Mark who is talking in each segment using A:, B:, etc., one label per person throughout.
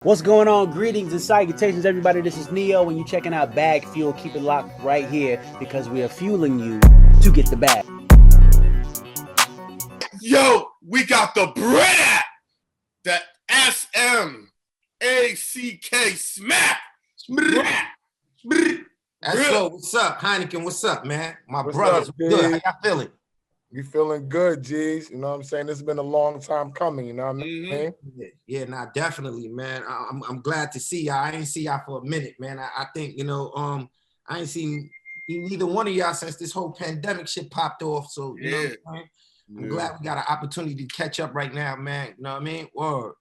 A: What's going on? Greetings and salutations, everybody. This is Neo, and you're checking out BagFuel. Keep it locked right here because we are fueling you to get the bag.
B: Yo, we got the bread, the SMACK smack.
C: That's so. What's up, Heineken? What's up, man? My
D: What's
C: brothers,
D: up,
C: good. How
D: G?
C: y'all feeling?
D: We feeling good, G's. You know what I'm saying? This has been a long time coming, you know what I mean?
C: Yeah, nah, definitely, man. I'm glad to see y'all. I ain't see y'all for a minute, man. I think, I ain't seen neither one of y'all since this whole pandemic shit popped off. So, you know what I'm saying? I'm glad we got an opportunity to catch up right now, man. You know what I mean? Word.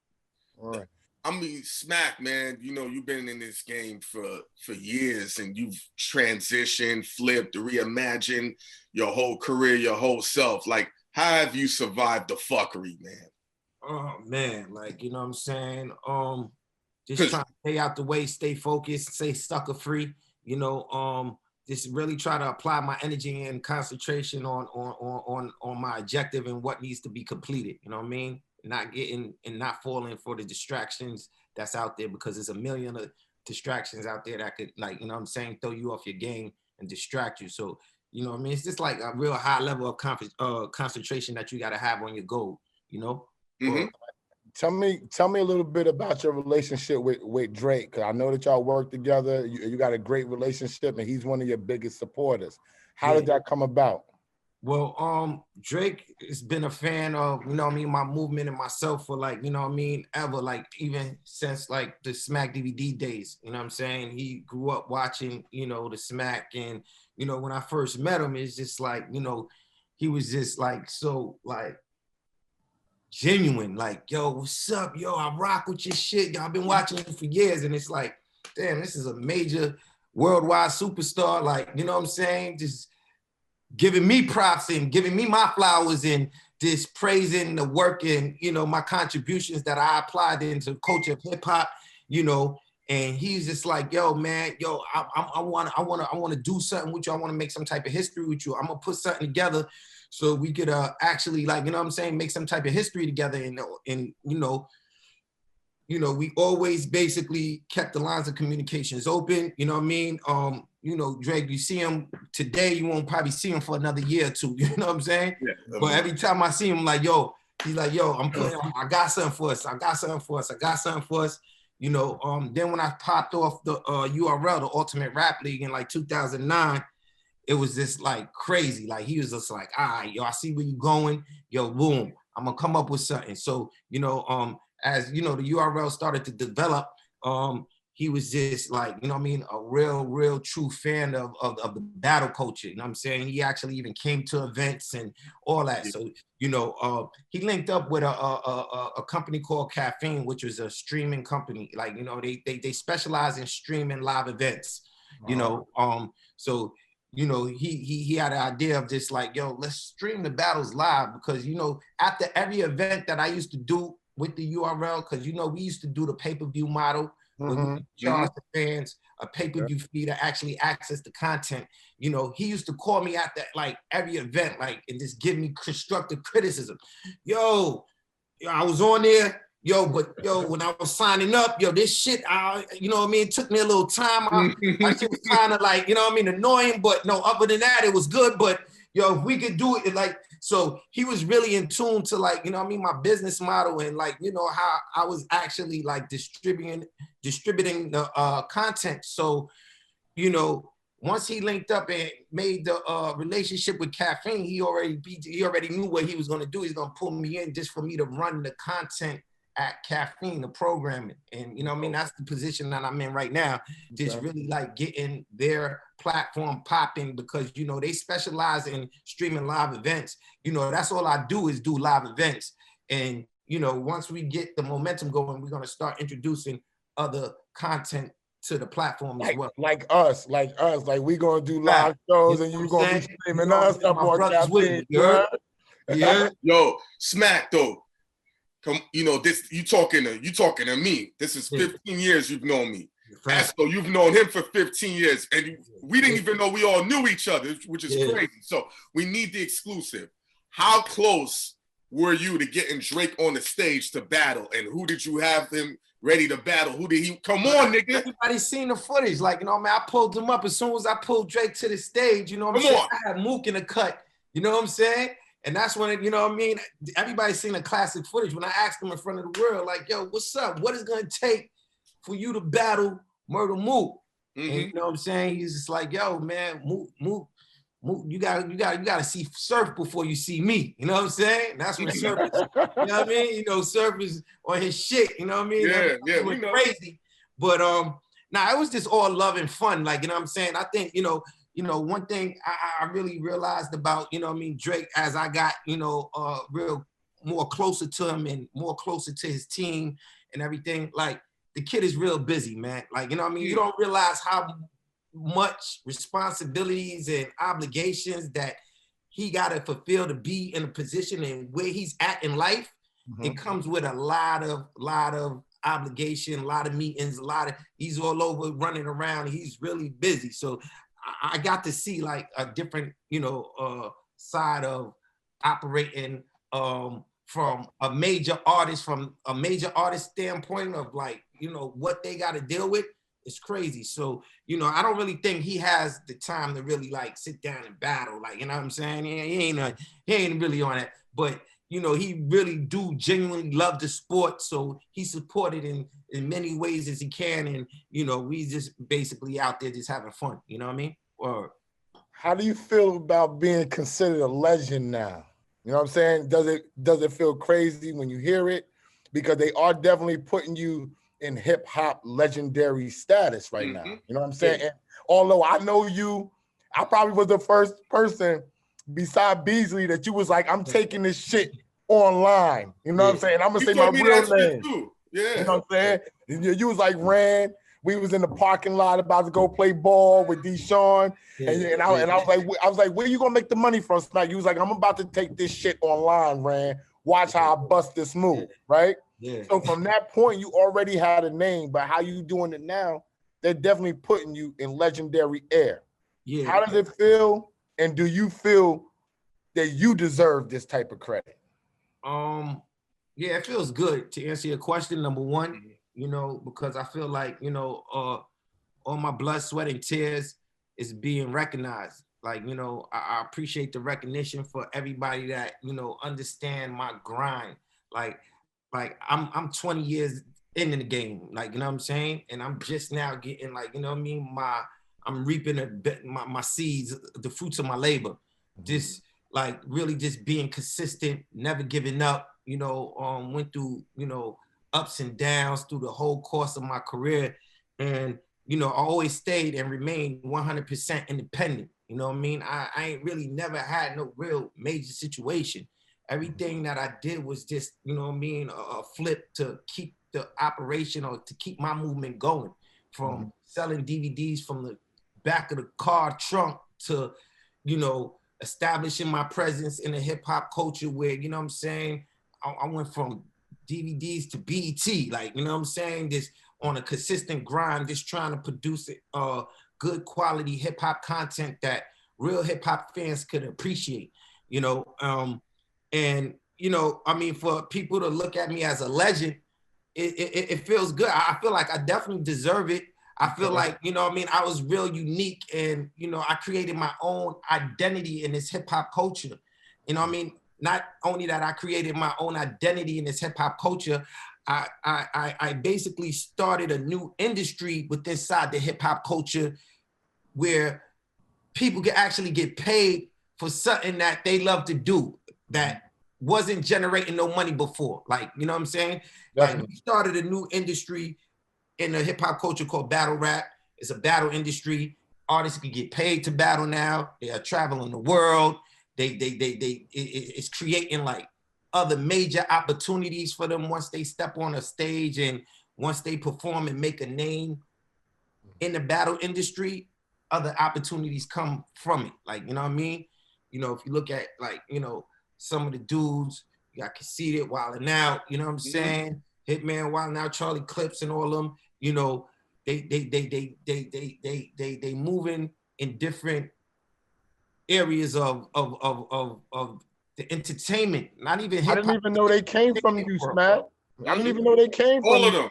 D: All right.
B: I mean, Smack, man, you know, you've been in this game for years and you've transitioned, flipped, reimagined your whole career, your whole self. Like, how have you survived the fuckery, man?
C: Oh, man. Like, you know what I'm saying? Just trying to stay out the way, stay focused, stay sucker free, just really try to apply my energy and concentration on my objective and what needs to be completed. You know what I mean? Not getting and not falling for the distractions that's out there, because there's a million of distractions out there that could, like, you know what I'm saying, throw you off your game and distract you. So, you know what I mean? It's just like a real high level of concentration that you got to have on your goal, you know?
B: Mm-hmm.
D: Tell me a little bit about your relationship with Drake, because I know that y'all work together. You got a great relationship, and he's one of your biggest supporters. How did that come about?
C: Well, Drake has been a fan of, you know what I mean, my movement and myself for, like, you know what I mean, ever, like, even since, like, the Smack DVD days, you know what I'm saying? He grew up watching, the Smack, and, when I first met him, it's just like, he was just, like, so, like, genuine, like, yo, what's up? Yo, I rock with your shit. Y'all been watching you for years, and it's like, damn, this is a major worldwide superstar, like, you know what I'm saying? Just giving me props and giving me my flowers and just praising the work and, my contributions that I applied into the culture of hip hop, and he's just like, yo, man, yo, I want to do something with you. I want to make some type of history with you. I'm going to put something together so we could actually, like, you know what I'm saying, make some type of history together. And we always basically kept the lines of communications open, you know what I mean? Drake, you see him today, you won't probably see him for another year or two, you know what I'm saying? Yeah, but every time I see him, like, yo, he's like, yo, I got something for us. Then when I popped off the URL, the Ultimate Rap League, in like 2009, it was just like crazy. Like, he was just like, all right, yo, I see where you're going. Yo, boom, I'm gonna come up with something. So, as the URL started to develop, he was just like, you know what I mean, a real true fan of the battle culture. You know what I'm saying? He actually even came to events and all that. So, he linked up with a company called Caffeine, which was a streaming company. Like, they specialize in streaming live events, so he had an idea of just like, yo, let's stream the battles live, because, after every event that I used to do with the URL, because, we used to do the pay-per-view model, where we charge the fans a pay-per-view fee to actually access the content. He used to call me after, like, every event, like, and just give me constructive criticism. Yo, I was on there. When I was signing up, this shit, it took me a little time. I shit was kind of like, annoying, but no, other than that, it was good. But if we could do it, like, so he was really in tune to, like, my business model, and, like, how I was actually, like, distributing the content. So, once he linked up and made the relationship with Caffeine, he already knew what he was going to do. He's going to pull me in just for me to run the content at Caffeine, the programming. And, that's the position that I'm in right now. Just really, like, getting their platform popping, because, they specialize in streaming live events. That's all I do, is do live events. And, once we get the momentum going, we're going to start introducing other content to the platform as well.
D: Like us, like we gonna do live shows, and you gonna be streaming us up on Caffeine.
C: Yeah.
B: Yo, Smack, though. Come, this, you talking to me. This is 15 years you've known me. So you've known him for 15 years, and we didn't even know we all knew each other, which is crazy. So we need the exclusive. How close were you to getting Drake on the stage to battle, and who did you have him ready to battle. Who did he? Come on, nigga.
C: Everybody seen the footage. Like, you know, man, I pulled him up as soon as I pulled Drake to the stage. You know what I'm saying? I had Mook in the cut. You know what I'm saying? And that's when it, you know what I mean? Everybody's seen the classic footage. When I asked him in front of the world, like, yo, what's up? What is it gonna take for you to battle Murder Mook? And you know what I'm saying? He's just like, yo, man, Mook, you gotta see Surf before you see me. You know what I'm saying? That's when Surf is, you know what I mean? You know, Surf is on his shit, you know what I mean?
B: Yeah, we know.
C: Crazy. But nah, it was just all love and fun. Like, you know what I'm saying? I think, you know, one thing I really realized about, you know what I mean, Drake, as I got, you know, real more closer to him and more closer to his team and everything, like, the kid is real busy, man. Like, you know what I mean? You don't realize how much responsibilities and obligations that he got to fulfill to be in a position and where he's at in life. It comes with a lot of obligation, a lot of meetings, he's all over running around. He's really busy. So I got to see like a different, you know, side of operating from a major artist standpoint of like, you know, what they got to deal with. It's crazy. So, you know, I don't really think he has the time to really like sit down and battle. Like, you know what I'm saying? He ain't really on it. But, you know, he really do genuinely love the sport. So he supported in many ways as he can. And, you know, we just basically out there just having fun. You know what I mean? Or
D: how do you feel about being considered a legend now? You know what I'm saying? Does it feel crazy when you hear it? Because they are definitely putting you in hip hop legendary status right now. You know what I'm saying? And although I know you, I probably was the first person beside Beasley that you was like, I'm taking this shit online. You know what I'm saying? I'm gonna say my real name.
B: Too. Yeah.
D: You know what I'm saying? You was like Rand. We was in the parking lot about to go play ball with Deshaun. And I was like, where you gonna make the money from tonight? You was like, I'm about to take this shit online, Rand. Watch how I bust this move, right?
C: Yeah.
D: So from that point, you already had a name, but how you doing it now, they're definitely putting you in legendary air.
C: Yeah.
D: How does it feel? And do you feel that you deserve this type of credit?
C: Yeah, it feels good to answer your question. Number one, you know, because I feel like, you know, all my blood, sweat, and tears is being recognized. Like, you know, I appreciate the recognition for everybody that, you know, understand my grind. Like I'm 20 years in the game, like, you know what I'm saying? And I'm just now getting like, you know what I mean? I'm reaping my seeds, the fruits of my labor. Just like really just being consistent, never giving up, you know, went through, you know, ups and downs through the whole course of my career. And, you know, I always stayed and remained 100% independent. You know what I mean? I ain't really never had no real major situation. Everything that I did was just, you know what I mean, a flip to keep the operation or to keep my movement going, from selling DVDs from the back of the car trunk to, you know, establishing my presence in the hip hop culture where, you know what I'm saying, I went from DVDs to BET, like, you know what I'm saying, just on a consistent grind, just trying to produce good quality hip hop content that real hip hop fans could appreciate, you know. And, you know, I mean, for people to look at me as a legend, it feels good. I feel like I definitely deserve it. I feel like, you know what I mean, I was real unique and, you know, I created my own identity in this hip hop culture. You know what I mean? Not only that I created my own identity in this hip hop culture, I basically started a new industry within inside the hip hop culture where people can actually get paid for something that they love to do that wasn't generating no money before. Like, you know what I'm saying? Like, we started a new industry in the hip hop culture called battle rap. It's a battle industry. Artists can get paid to battle now. They are traveling the world. It's creating like other major opportunities for them once they step on a stage and once they perform and make a name in the battle industry, other opportunities come from it. Like, you know what I mean? You know, if you look at like, you know, some of the dudes, you got Conceited, Wildin' Out, you know what I'm saying? Hitman, Wildin' Out, Charlie Clips, and all of them, you know, they moving in different areas of the entertainment, not even hip hop.
D: I didn't even know they came from you, Smack. I didn't even know they came from
B: all of them.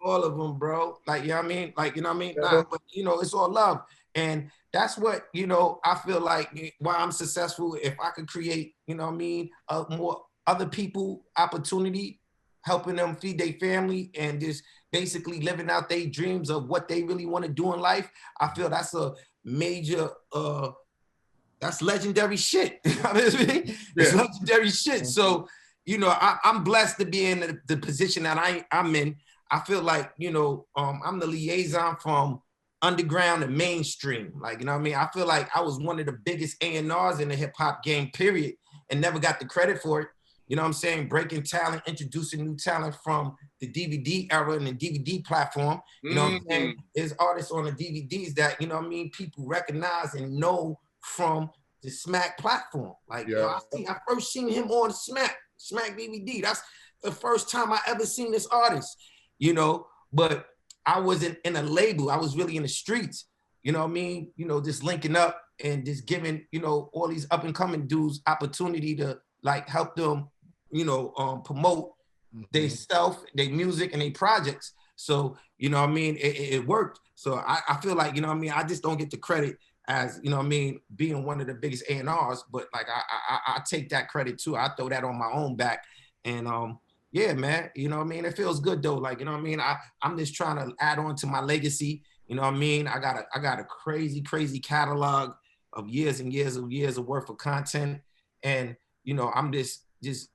C: All of them, bro. Like, you know what I mean? Like, you know what I mean?
D: Yeah.
C: Nah, but, you know, it's all love. And that's what, you know, I feel like why I'm successful, if I could create, you know what I mean, more other people opportunity, helping them feed their family and just basically living out their dreams of what they really want to do in life. I feel that's a major, that's legendary shit. It's legendary shit. So, you know, I'm blessed to be in the position that I'm in. I feel like, you know, I'm the liaison from underground and mainstream. Like, you know what I mean? I feel like I was one of the biggest A&Rs in the hip hop game, period, and never got the credit for it. You know what I'm saying? Breaking talent, introducing new talent from the DVD era and the DVD platform. You know what I'm saying? There's artists on the DVDs that, you know what I mean, people recognize and know from the Smack platform. Like, you know, I first seen him on Smack DVD. That's the first time I ever seen this artist, you know, but I wasn't in a label. I was really in the streets, you know what I mean? You know, just linking up and just giving, you know, all these up and coming dudes opportunity to like help them, you know, promote their stuff, their music and their projects. So, you know what I mean? It worked. So I feel like, you know what I mean? I just don't get the credit as, you know what I mean, being one of the biggest A&Rs, but like I take that credit too. I throw that on my own back. And yeah, man, you know what I mean? It feels good though. Like, you know what I mean? I'm just trying to add on to my legacy. You know what I mean? I got a crazy catalog of years and years of worth of content. And, you know, I'm just,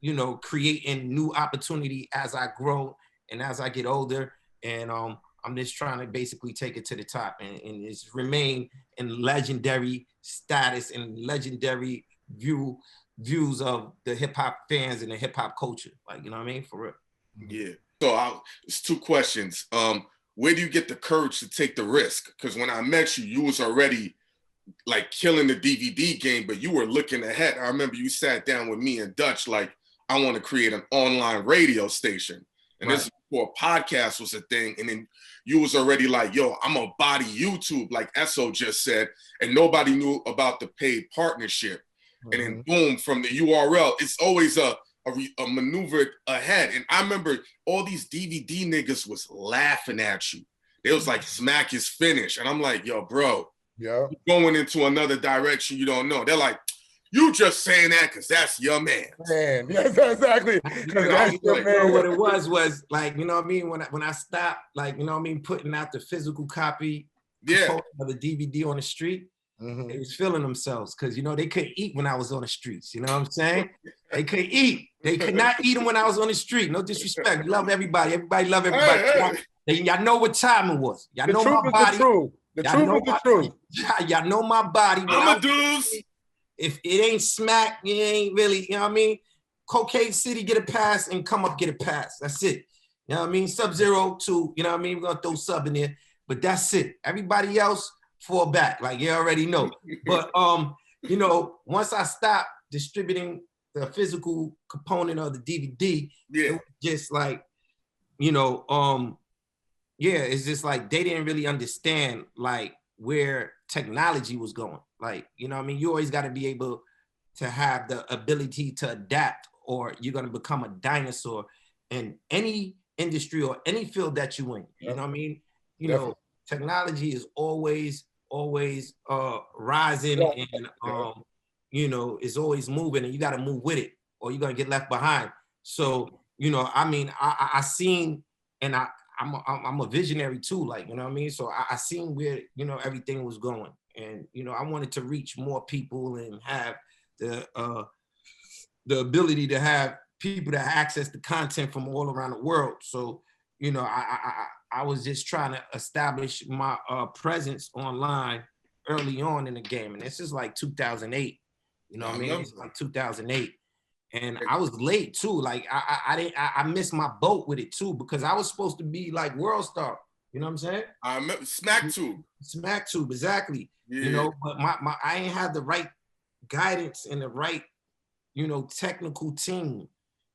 C: you know, creating new opportunity as I grow and as I get older. And I'm just trying to basically take it to the top and just remain in legendary status and legendary views of the hip hop fans and the hip hop culture. Like, you know what I mean? For real.
B: Yeah. So it's two questions. Where do you get the courage to take the risk? Because when I met you, you was already like killing the DVD game, but you were looking ahead. I remember you sat down with me and Dutch, like, I want to create an online radio station. And this is before podcast was a thing. And then you was already like, yo, I'm gonna body YouTube, like Esso just said, and nobody knew about the paid partnership. And then boom, from the URL, it's always a maneuver ahead. And I remember all these DVD niggas was laughing at you. They was like, Smack is finished. And I'm like, yo, bro, you're going into another direction you don't know. They're like, you just saying that because that's your man.
D: Man, yes, exactly. That's your man.
C: What it was like, you know what I mean? When I stopped, like, you know what I mean, putting out the physical copy of the DVD on the street, they was feeling themselves because, you know, they couldn't eat when I was on the streets. You know what I'm saying? They couldn't eat. They could not eat them when I was on the street. No disrespect. We love everybody. Everybody love everybody. Y'all know what time it was. Y'all know my body.
D: The truth is the truth.
C: Y'all know my body.
B: I'm a deuce.
C: If it ain't Smack, it ain't really, you know what I mean? Cocaine City, get a pass, and come up, get a pass. That's it. You know what I mean? Sub-Zero, too. You know what I mean? We're going to throw Sub in there. But that's it. Everybody else, fall back. Like, you already know. But, you know, once I stopped distributing the physical component of the DVD, it was just like, you know, it's just like they didn't really understand, like, where technology was going. Like, you know what I mean? You always got to be able to have the ability to adapt, or you're going to become a dinosaur in any industry or any field that you in. You know what I mean? You know, technology is always rising and, you know, it's always moving, and you got to move with it or you're going to get left behind. So, you know, I mean, I seen, and I'm a visionary too, like, you know what I mean? So I seen where, you know, everything was going. And, you know, I wanted to reach more people and have the ability to have people that access the content from all around the world. So, you know, I was just trying to establish my presence online early on in the game. And this is like 2008, you know what I mean? It's like 2008. And I was late too. Like I missed my boat with it too, because I was supposed to be like world star. You know what I'm saying?
B: I remember
C: Smack Tube, exactly.
B: Yeah.
C: You know, but I ain't had the right guidance and the right, you know, technical team.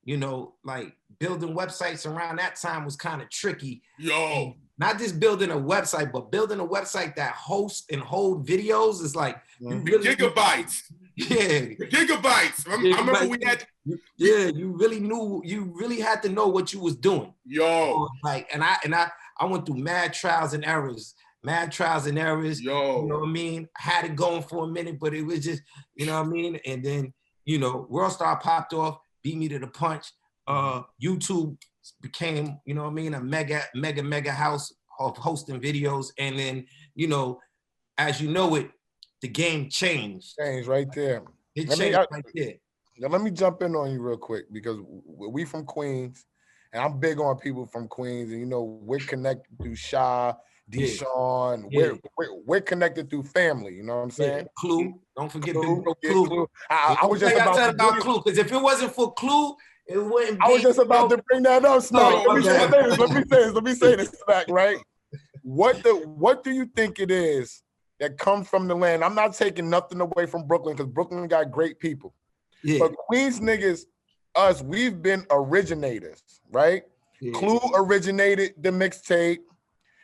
C: You know, like building websites around that time was kind of tricky.
B: Yo.
C: Not just building a website, but building a website that hosts and hold videos is like
B: gigabytes.
C: Yeah.
B: Gigabytes. I remember we had.
C: Yeah, you really had to know what you was doing.
B: Yo.
C: Like, and I went through mad trials and errors.
B: Yo.
C: You know what I mean? I had it going for a minute, but it was just, you know what I mean? And then, you know, World Star popped off, beat me to the punch. YouTube became, you know what I mean, a mega house of hosting videos. And then, you know, as you know it, the game changed.
D: Changed right there.
C: It changed right there.
D: Now let me jump in on you real quick because we from Queens, and I'm big on people from Queens, and you know we're connected through Sha, Deshaun.
C: Yeah.
D: We're connected through family. You know what I'm saying?
C: Yeah. Clue. Don't forget
D: Clue.
C: Big Clue.
D: I was just about
C: Clue because if it wasn't for Clue, it wouldn't be.
D: I was just about to bring that up, Smack. Let me say this, Smack. Right? What do you think it is that comes from the land? I'm not taking nothing away from Brooklyn because Brooklyn got great people. Yeah. But Queens niggas, us, we've been originators, right? Yeah. Clue originated the mixtape.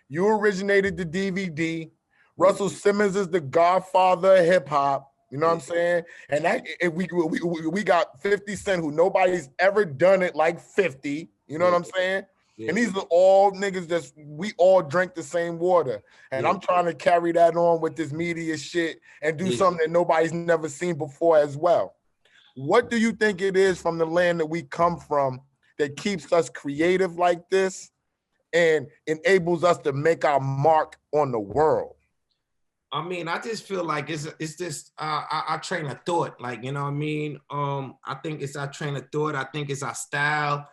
D: You originated the DVD. Russell Simmons is the Godfather of hip hop. You know what I'm saying? And that we got 50 Cent, who nobody's ever done it like 50. You know what I'm saying? Yeah. And these are all niggas we all drink the same water. And I'm trying to carry that on with this media shit and do something that nobody's never seen before as well. What do you think it is from the land that we come from that keeps us creative like this and enables us to make our mark on the world?
C: I mean, I just feel like it's just our train of thought. Like, you know what I mean? I think it's our train of thought. I think it's our style,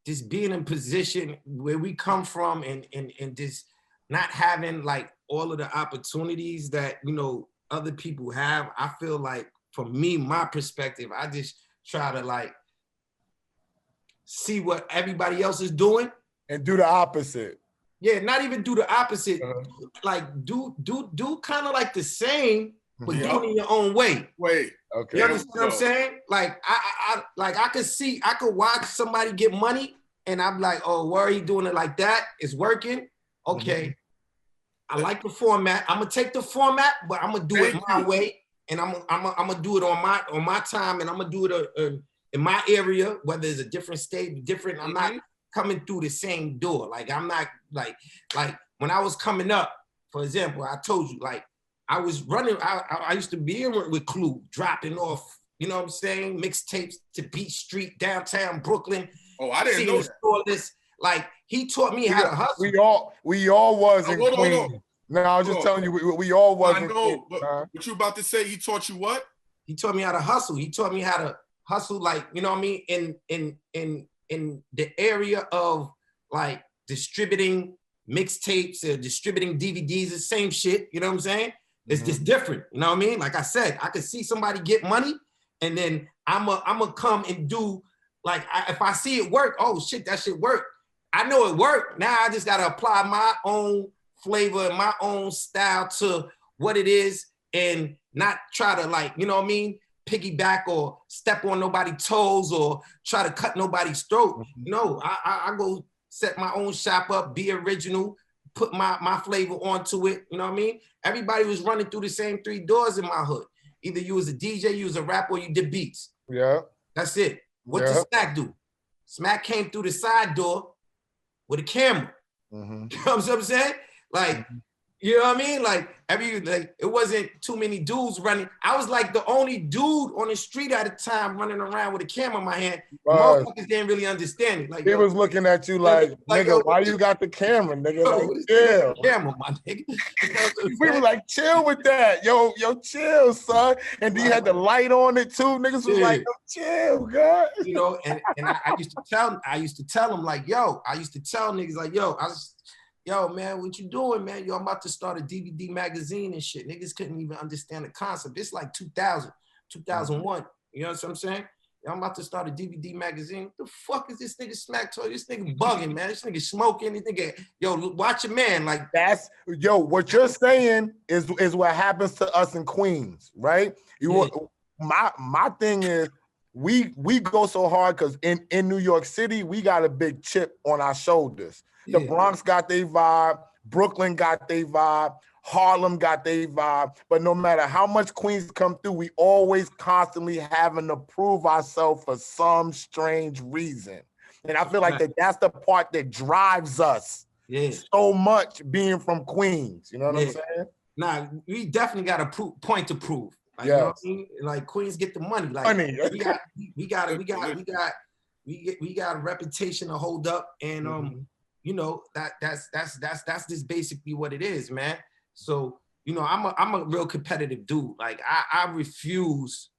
C: just being in position where we come from and just not having like all of the opportunities that, you know, other people have. I feel like, for me, my perspective, I just try to like see what everybody else is doing
D: and do the opposite.
C: Yeah, not even do the opposite. Like do kind of like the same, but do it in your own way.
D: Okay.
C: You understand what I'm saying? Like I could watch somebody get money, and I'm like, oh, why are you doing it like that? It's working. Okay. I like the format. I'm gonna take the format, but I'm gonna do it my way, and I'm gonna do it on my time, and I'm gonna do it in my area, whether it's a different state, different. I'm not coming through the same door. Like I'm not like when I was coming up, for example, I told you like I was running. I used to be in with Clue, dropping off. You know what I'm saying? Mixtapes to Beach Street, downtown Brooklyn.
B: Oh, I didn't know that.
C: This. Like he taught me how to
D: We
C: hustle.
D: all was in Queens. No, I was just telling you, we all was.
B: I know, but what you about to say? He taught you what?
C: He taught me how to hustle. He taught me how to hustle, like, you know what I mean, in the area of like distributing mixtapes or distributing DVDs, the same shit. You know what I'm saying? It's just different. You know what I mean? Like I said, I could see somebody get money, and then I'm a come and do like if I see it work. Oh shit, that shit work. I know it worked. Now I just gotta apply my own flavor and my own style to what it is, and not try to, like, you know what I mean, piggyback or step on nobody's toes or try to cut nobody's throat. No, I go set my own shop up, be original, put my flavor onto it. You know what I mean? Everybody was running through the same 3 doors in my hood. Either you was a DJ, you was a rapper, or you did beats.
D: Yeah.
C: That's it. What did Smack do? Smack came through the side door with a camera. You know what I'm saying? Like, you know what I mean? Like it wasn't too many dudes running. I was like the only dude on the street at the time running around with a camera in my hand. Motherfuckers didn't really understand it. Like
D: he was looking at you like nigga, why you got the camera, nigga? Like, chill.
C: Camera, my nigga.
D: We were like, chill with that. Yo, chill, son. And you had the light on it too. Niggas was like, yo, chill, God.
C: You know, and I used to tell them like, yo, I used to tell niggas like, yo, man, what you doing, man? Yo, I'm about to start a DVD magazine and shit. Niggas couldn't even understand the concept. It's like 2000, 2001. You know what I'm saying? Yo, I'm about to start a DVD magazine. What the fuck is this nigga Smack told? This nigga bugging, man. This nigga smoking. This nigga, yo, watch your man. Like
D: that's, yo, what you're saying is what happens to us in Queens, right? My thing is, we go so hard because in New York City, we got a big chip on our shoulders. The Bronx got their vibe. Brooklyn got their vibe. Harlem got their vibe. But no matter how much Queens come through, we always constantly having to prove ourselves for some strange reason. And I feel like that's the part that drives us so much being from Queens. You know what I'm saying?
C: Nah, we definitely got a point to prove. Like, you know what I mean? Like, Queens get the money. Like, we got a reputation to hold up, and you know, that's just basically what it is, man. So, you know, I'm a real competitive dude. Like, I refuse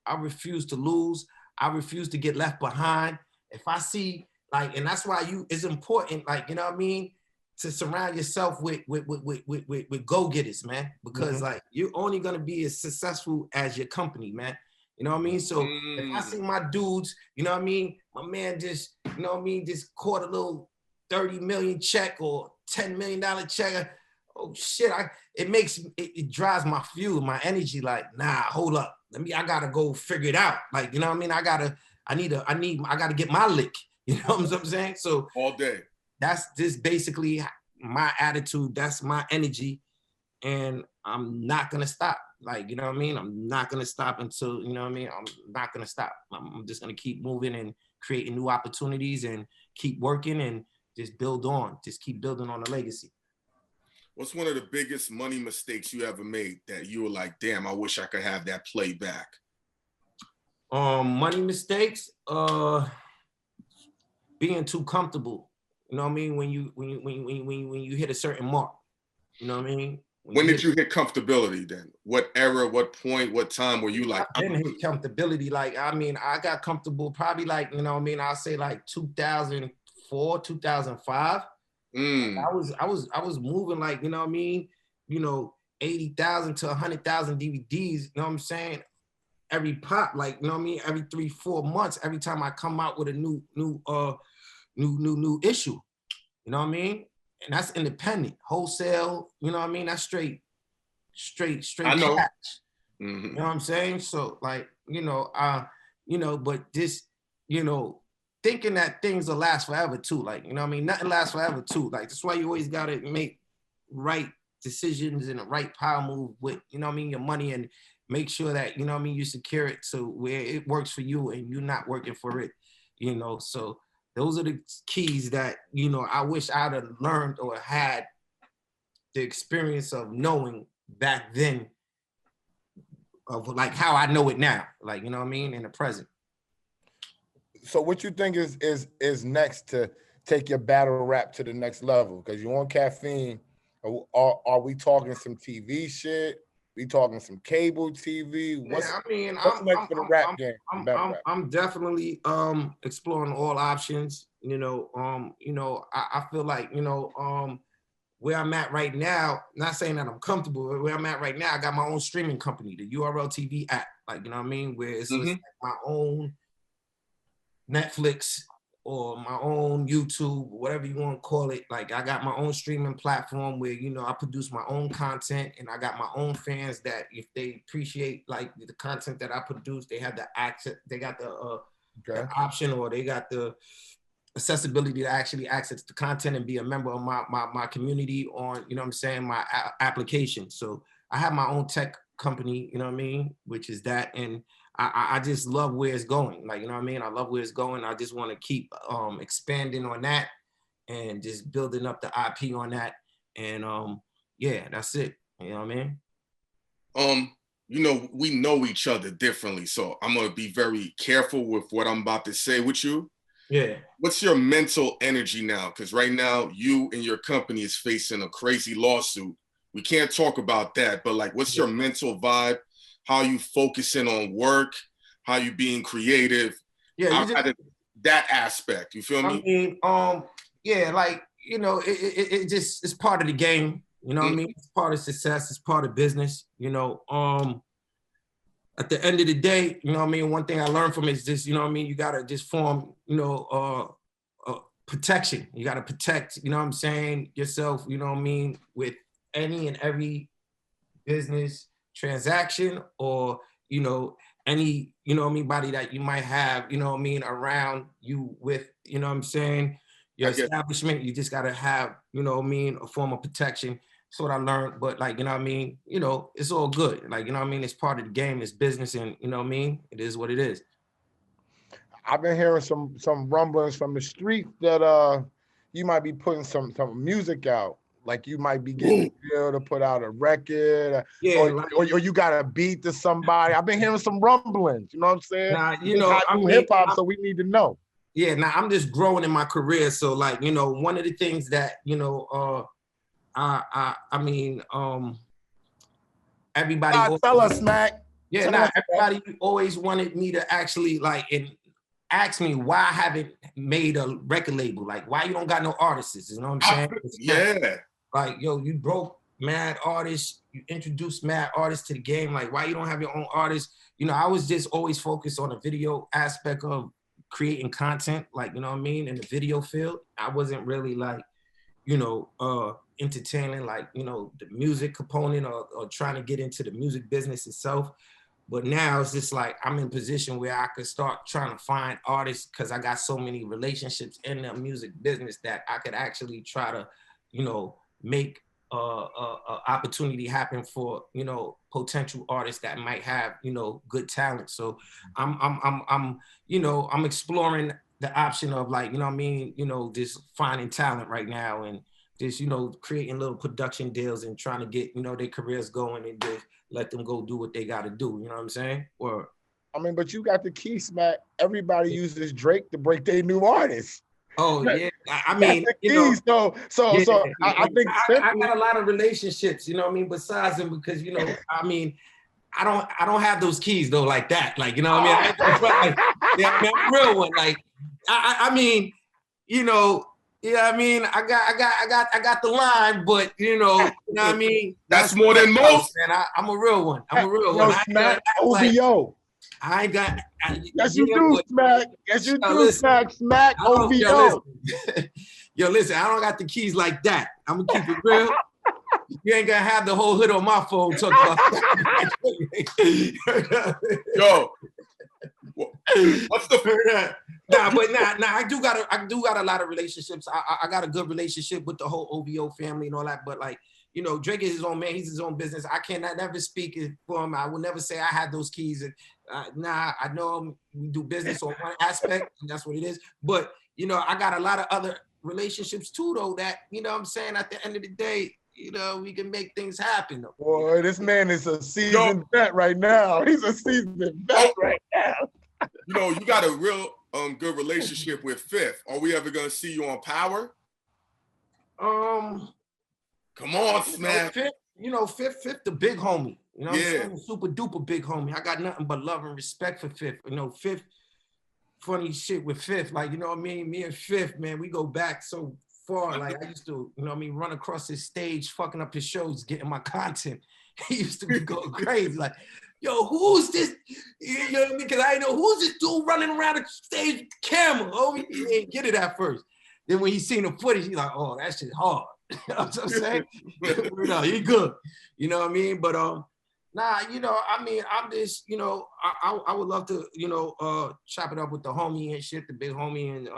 C: to lose. I refuse to get left behind. If I see, like, and that's why it's important, like, you know what I mean, to surround yourself with go-getters, man. Because like, you're only gonna be as successful as your company, man. You know what I mean? So if I see my dudes, you know what I mean, my man just, you know what I mean, just caught a little 30 million check or $10 million check. Oh shit, it drives my fuel, my energy, like, nah, hold up. I gotta go figure it out. Like, you know what I mean? I gotta get my lick. You know what I'm saying? So
B: all day. That's
C: just basically my attitude. That's my energy. And I'm not gonna stop. Like, you know what I mean? I'm not gonna stop until, you know what I mean? I'm not gonna stop. I'm just gonna keep moving and creating new opportunities and keep working and just build on. Just keep building on the legacy.
B: What's one of the biggest money mistakes you ever made that you were like, damn, I wish I could have that play back?
C: Money mistakes, being too comfortable. You know what I mean? When you hit a certain mark, you know what I mean?
B: When did you hit comfortability then? What era, what point, what time were you like?
C: I didn't hit comfortability. Like, I mean, I got comfortable probably like, you know what I mean? I'll say like 2004, 2005. I was moving like, you know what I mean? You know, 80,000 to 100,000 DVDs, you know what I'm saying? Every pop, like, you know what I mean? Every 3-4 months, every time I come out with a new issue, you know what I mean? And that's independent, wholesale, you know what I mean? That's straight
B: I know.
C: cash. You know what I'm saying? So like, you know, but this, you know, thinking that things will last forever too. Like, you know what I mean? Nothing lasts forever too. Like, that's why you always gotta make right decisions and the right power move with, you know what I mean, your money, and make sure that, you know what I mean, you secure it so where it works for you and you're not working for it, you know? So those are the keys that, you know, I wish I'd have learned or had the experience of knowing back then, of like how I know it now, like, you know what I mean, in the present.
D: So what you think is next to take your battle rap to the next level? Because you're on Caffeine. Are we talking some TV shit? We talking some cable TV? What's next for the rap game?
C: I'm definitely exploring all options. You know, I feel like, you know, where I'm at right now, not saying that I'm comfortable, but where I'm at right now, I got my own streaming company, the URL TV app. Like, you know what I mean? Where it's like my own Netflix or my own YouTube, whatever you want to call it. Like, I got my own streaming platform where, you know, I produce my own content, and I got my own fans that if they appreciate like the content that I produce, they have the access, they got the option, or they got the accessibility to actually access the content and be a member of my community on, you know what I'm saying, my application. So I have my own tech company, you know what I mean, which is that, and I just love where it's going. Like, you know what I mean? I love where it's going. I just want to keep expanding on that and just building up the IP on that. And yeah, that's it. You know what I mean?
B: You know, we know each other differently, so I'm gonna be very careful with what I'm about to say with you.
C: Yeah.
B: What's your mental energy now? Because right now, you and your company is facing a crazy lawsuit. We can't talk about that, but like, what's your mental vibe? How you focusing on work? How you being creative?
C: Yeah,
B: that aspect. You feel me?
C: I mean, yeah, like, you know, it just, it's part of the game. You know what I mean? It's part of success. It's part of business. You know, at the end of the day, you know what I mean? One thing I learned from it is just, you know what I mean? You gotta just form, you know, protection. You gotta protect, you know what I'm saying, yourself, you know what I mean, with any and every business transaction, or, you know, any, you know, anybody that you might have, you know what I mean, around you with, you know what I'm saying, your establishment. You just got to have, you know what I mean, a form of protection That's what I learned. But like, you know what I mean? You know, it's all good. Like, you know what I mean? It's part of the game. It's business, and you know what I mean? It is what it is.
D: I've been hearing some rumblings from the street that you might be putting some music out. Like you might be getting a deal to put out a record,
C: Yeah,
D: or you got a beat to somebody. I've been hearing some rumblings. You know what I'm saying?
C: nah, you
D: It's
C: know,
D: hot
C: I
D: new
C: mean,
D: hip hop, so we need to know.
C: yeah, now I'm just growing in my career. So like, you know, one of the things that, you know, I mean, everybody
D: Tell us, Mac.
C: yeah,
D: Tell
C: nah,
D: us,
C: everybody always wanted me to actually like and ask me why I haven't made a record label. Like, why you don't got no artists? You know what I'm saying?
B: Yeah.
C: Like, yo, you broke mad artists, you introduced mad artists to the game. Like, why you don't have your own artists? You know, I was just always focused on the video aspect of creating content, like, you know what I mean, in the video field. I wasn't really like, you know, entertaining, like, you know, the music component or trying to get into the music business itself. But now it's just like I'm in a position where I could start trying to find artists because I got so many relationships in the music business that I could actually try to, you know, make a opportunity happen for, you know, potential artists that might have, you know, good talent. So I'm you know, I'm exploring the option of like, you know what I mean, you know, just finding talent right now and just, you know, creating little production deals and trying to get, you know, their careers going and just let them go do what they got to do. You know what I'm saying? Or
D: I mean, but you got the key, Smack. Everybody uses Drake to break their new artists.
C: oh yeah, I mean, you know,
D: so
C: yeah,
D: I think
C: I got a lot of relationships. You know what I mean? Besides them, because you know, I mean, I don't have those keys though like that. Like you know what I mean? Like, yeah, I mean, I'm a real one. Like I mean, you know. Yeah, I mean, I got the line, but you know what I mean.
B: That's more than most.
C: Man, I'm a real one. I'm a real one.
D: Smack, OVO.
C: I ain't got.
D: Yes, you do, Smack. Yes, you do,
C: listen,
D: Smack. OVO.
C: Yo, listen, I don't got the keys like that. I'm gonna keep it real. You ain't gonna have the whole hood on my phone talking about that.
B: Yo, what's the
C: nah, I do got a lot of relationships. I got a good relationship with the whole OVO family and all that. But like, you know, Drake is his own man. He's his own business. I cannot never speak for him. I will never say I had those keys. Nah, I know him. We do business on one aspect, and that's what it is. But you know, I got a lot of other relationships too, though. That you know, what I'm saying at the end of the day, you know, we can make things happen.
D: Boy, this man is a seasoned vet right now. He's a seasoned vet right now.
B: You know, you got a real good relationship with Fifth. Are we ever gonna see you on Power? Come on, Smack.
C: Fifth, the big homie. You know what I'm
B: Yeah.
C: saying? Super duper big homie. I got nothing but love and respect for Fifth. You know, Fifth, funny shit with Fifth. Like, you know what I mean? Me and Fifth, man, we go back so far. Like, I used to, you know what I mean, run across his stage, fucking up his shows, getting my content. He used to be going crazy. Like, yo, who's this? You know what I mean? Because I know who's this dude running around the stage with the camera. Oh, he didn't get it at first. Then when he seen the footage, he's like, oh, that shit hard. You know what I'm saying? No, he good. You know what I mean? But nah, you know, I mean, I'm just, you know, I would love to, you know, chop it up with the homie and shit, the big homie, and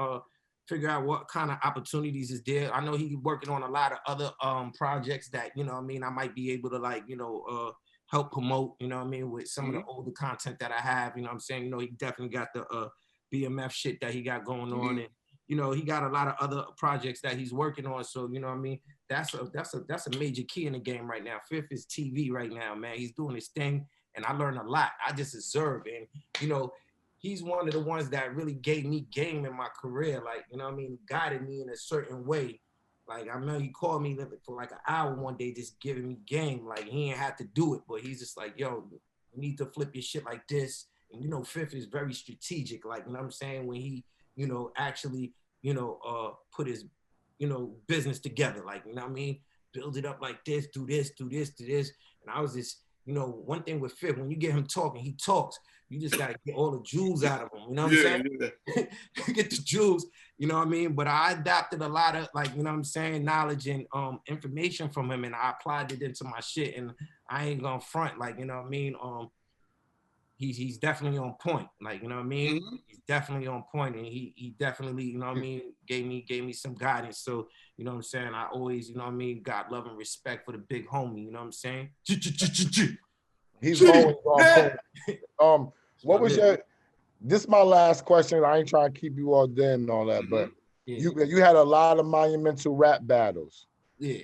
C: figure out what kind of opportunities is there. I know he's working on a lot of other projects that, you know what I mean, I might be able to like, you know, help promote, you know what I mean, with some of the older content that I have, you know what I'm saying? You know, he definitely got the BMF shit that he got going on, and you know, he got a lot of other projects that he's working on. So, you know what I mean? That's a major key in the game right now. Fifth is TV right now, man. He's doing his thing, and I learned a lot. I just observe, and you know, he's one of the ones that really gave me game in my career. Like, you know what I mean? Guided me in a certain way. Like, I remember he called me for like an hour one day, just giving me game. Like, he ain't had to do it, but he's just like, yo, you need to flip your shit like this. And, you know, Fifth is very strategic. Like, you know what I'm saying? When he, you know, actually, you know, put his, you know, business together. Like, you know what I mean? Build it up like this, do this, do this, do this. And I was just, you know, one thing with Fifth, when you get him talking, he talks. You just got to get all the jewels out of him. You know what I'm saying? Yeah. Get the jewels, you know what I mean? But I adapted a lot of, like, you know what I'm saying, knowledge and information from him, and I applied it into my shit. And I ain't gonna front, like, you know what I mean? he's definitely on point. Like, you know what I mean?
B: Mhm.
C: He's definitely on point, and he definitely, you know what I mean, gave me some guidance. So, you know what I'm saying? I always, you know what I mean, got love and respect for the big homie, you know what I'm saying?
D: He's always on point. What was your? This is my last question. I ain't trying to keep you all dead and all that, but you had a lot of monumental rap battles.
C: Yeah.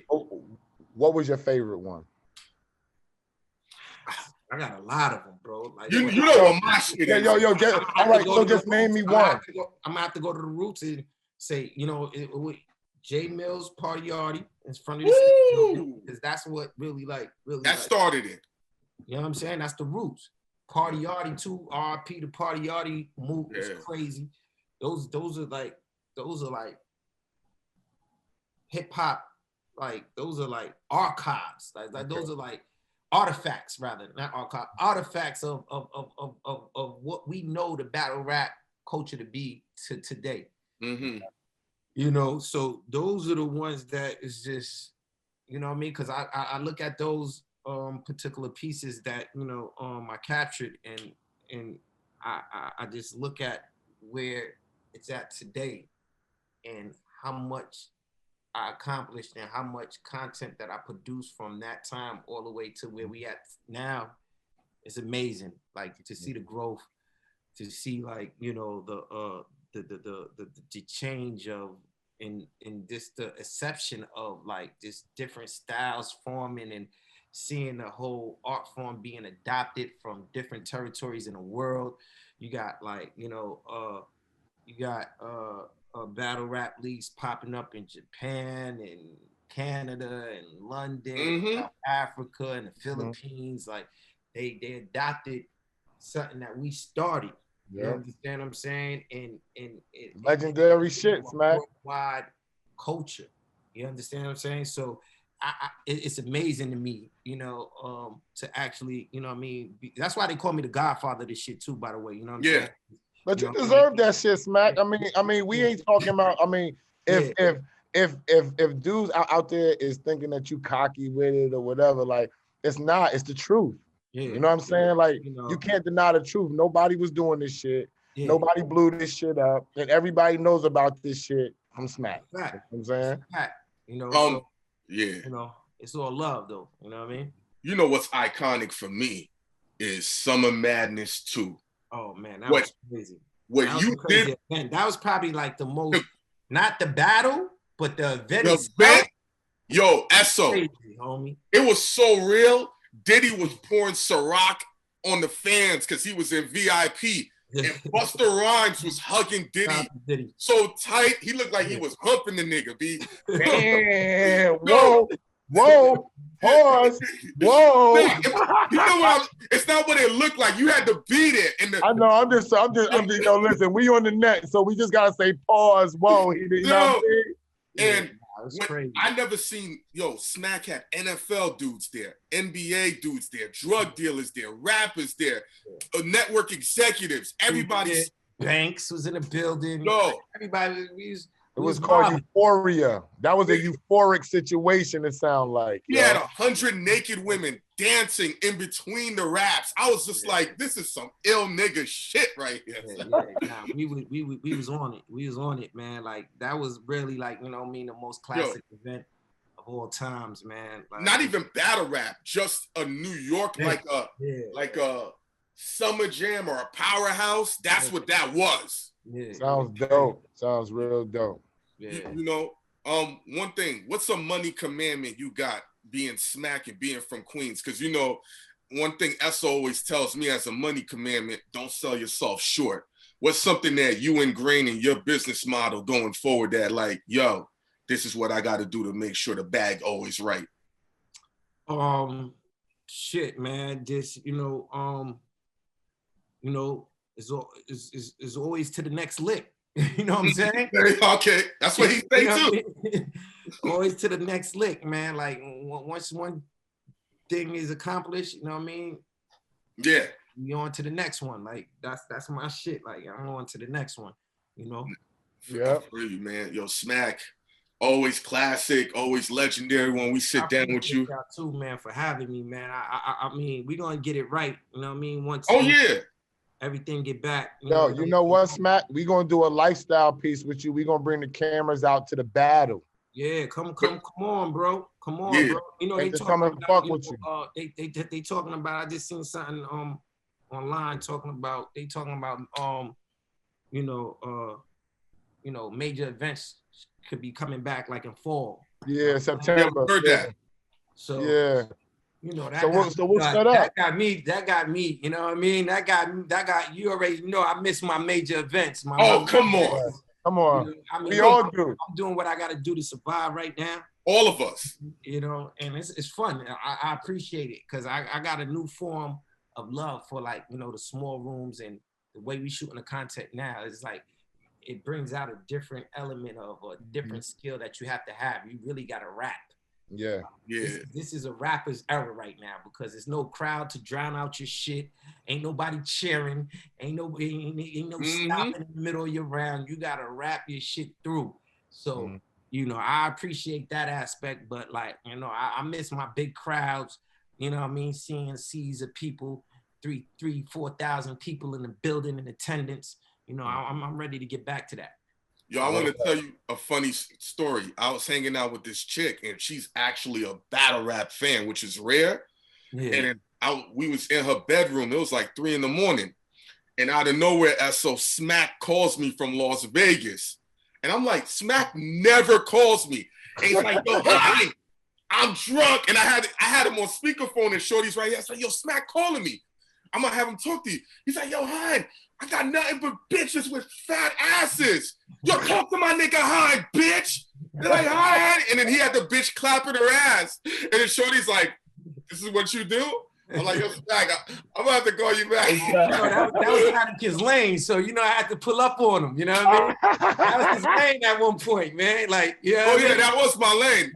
D: What was your favorite one?
C: I got a lot of them, bro. Like,
B: You know what my shit is.
D: All right, so just name me one.
C: I'm gonna have to go to the roots and say, you know, J Mills Party in front of the because that's what really
B: started it.
C: You know what I'm saying? That's the roots. Party Yardie too. RP the Party Yardie move was crazy. Those are like hip hop. Like those are like archives. Like those are like artifacts, rather not artifacts of what we know the battle rap culture to be to today.
B: Mm-hmm.
C: You know, so those are the ones that is just, you know what I mean? Because I look at those particular pieces that, you know, I captured, and I just look at where it's at today and how much I accomplished and how much content that I produced from that time all the way to where we at now. It's amazing. Like to see the growth, to see like, you know, the change of in this the exception of like this different styles forming and seeing the whole art form being adopted from different territories in the world. You got like, you know, battle rap leagues popping up in Japan and Canada and London, South Africa and the Philippines. Like they adopted something that we started. You understand what I'm saying? And
D: legendary shits, man.
C: Worldwide culture. You understand what I'm saying? So it's amazing to me, you know, to actually, you know what I mean? That's why they call me the Godfather of this shit too, by the way. You know what I'm saying?
D: But you deserve that shit, Smack. I mean, we ain't talking about. I mean, if dudes out there is thinking that you cocky with it or whatever, like it's not. It's the truth.
C: Yeah.
D: You know what I'm saying? Like you can't deny the truth. Nobody was doing this shit. Yeah. Nobody blew this shit up, and everybody knows about this shit from Smack. You know what I'm saying?
C: You know.
B: You
C: know, it's all love though. You know what I mean?
B: You know what's iconic for me is Summer Madness 2.
C: Oh man, that was crazy.
B: What you did,
C: that was probably like the most, not the battle, but the event.
B: Yo, Esso,
C: crazy, homie.
B: It was so real. Diddy was pouring Ciroc on the fans because he was in VIP. And Busta Rhymes was hugging Diddy so tight, he looked like he was humping the nigga, B.
D: Damn, whoa, pause, whoa.
B: You know what? It's not what it looked like. You had to be there.
D: I know. I'm just. Yo, listen, we on the net, so we just gotta say pause. Whoa, you know what I
B: mean? And I never seen Smack had NFL dudes there, NBA dudes there, drug dealers there, rappers there, network executives, everybody.
C: Banks was in the building. Everybody
D: it was called Euphoria. That was a euphoric situation, it sounded like.
B: He had 100 naked women dancing in between the raps. I was just like, this is some ill nigga shit right here.
C: Nah, we was on it. We was on it, man. Like that was really like, you know what I mean, the most classic event of all times, man. Like,
B: not even battle rap, just a New York like a Summer Jam or a Powerhouse. That's what that was.
D: Yeah. Sounds dope. Sounds real dope.
C: Yeah.
B: You know, one thing, what's a money commandment you got being Smack and being from Queens? Because, you know, one thing Esso always tells me as a money commandment, don't sell yourself short. What's something that you ingrain in your business model going forward that like, yo, this is what I got to do to make sure the bag always right?
C: Shit, man. Just, you know, is always to the next lick. You know what I'm saying?
B: Okay, that's what he say too.
C: Always to the next lick, man. Like once one thing is accomplished, you know what I mean?
B: Yeah.
C: You on to the next one. Like that's my shit. Like I'm on to the next one. You know?
D: Yeah.
B: For you, man. Yo, Smack, always classic, always legendary when we sit down with you.
C: Y'all too, man, for having me, man. I mean, we gonna get it right. You know what I mean? Once.
B: Oh yeah.
C: everything get back.
D: Yo, you know what, Smack? We gonna do a lifestyle piece with you. We gonna bring the cameras out to the battle.
C: Yeah, come on, bro. Come on,
B: Yeah.
C: bro. You know, they
D: Just
C: talking
D: come and
C: about,
D: fuck
C: you
D: with
C: know, they talking about, I just seen something online talking about, you know, major events could be coming back like in fall.
D: Yeah, September.
B: Heard that.
C: So
D: yeah.
C: you know, that
D: we'll set up.
C: That got me, you know what I mean? That got you already know I miss my major events.
B: Come on.
D: Come on.
C: You know, I mean,
D: We all do.
C: I'm doing what I gotta do to survive right now.
B: All of us.
C: You know, and it's fun. I appreciate it because I got a new form of love for, like, you know, the small rooms and the way we shooting the content now. It's like it brings out a different element of a different skill that you have to have. You really gotta rap.
D: Yeah.
C: This is a rapper's era right now because there's no crowd to drown out your shit. Ain't nobody cheering. Ain't no stopping in the middle of your round. You gotta rap your shit through. So, you know, I appreciate that aspect, but, like, you know, I miss my big crowds. You know what I mean? Seeing seas of people, 4,000 people in the building in attendance. You know, I'm ready to get back to that.
B: Yo, I want to tell you a funny story. I was hanging out with this chick, and she's actually a battle rap fan, which is rare. Yeah. And we was in her bedroom. It was like 3 a.m. And out of nowhere, SO Smack calls me from Las Vegas. And I'm like, Smack never calls me. And he's like, yo, hi, I'm drunk. And I had him on speakerphone, and Shorty's right here. I said, yo, Smack calling me. I'm going to have him talk to you. He's like, yo, hi, I got nothing but bitches with fat asses. Yo, talk to my nigga Hein, bitch. They're like, hi. And then he had the bitch clapping her ass. And then Shorty's like, this is what you do? I'm like, yo, Smack, I'm gonna have to call you back.
C: That was out of his lane, so, you know, I had to pull up on him. You know what I mean? That was his lane at one point, man. Like, yeah.
B: Oh yeah, that was my lane.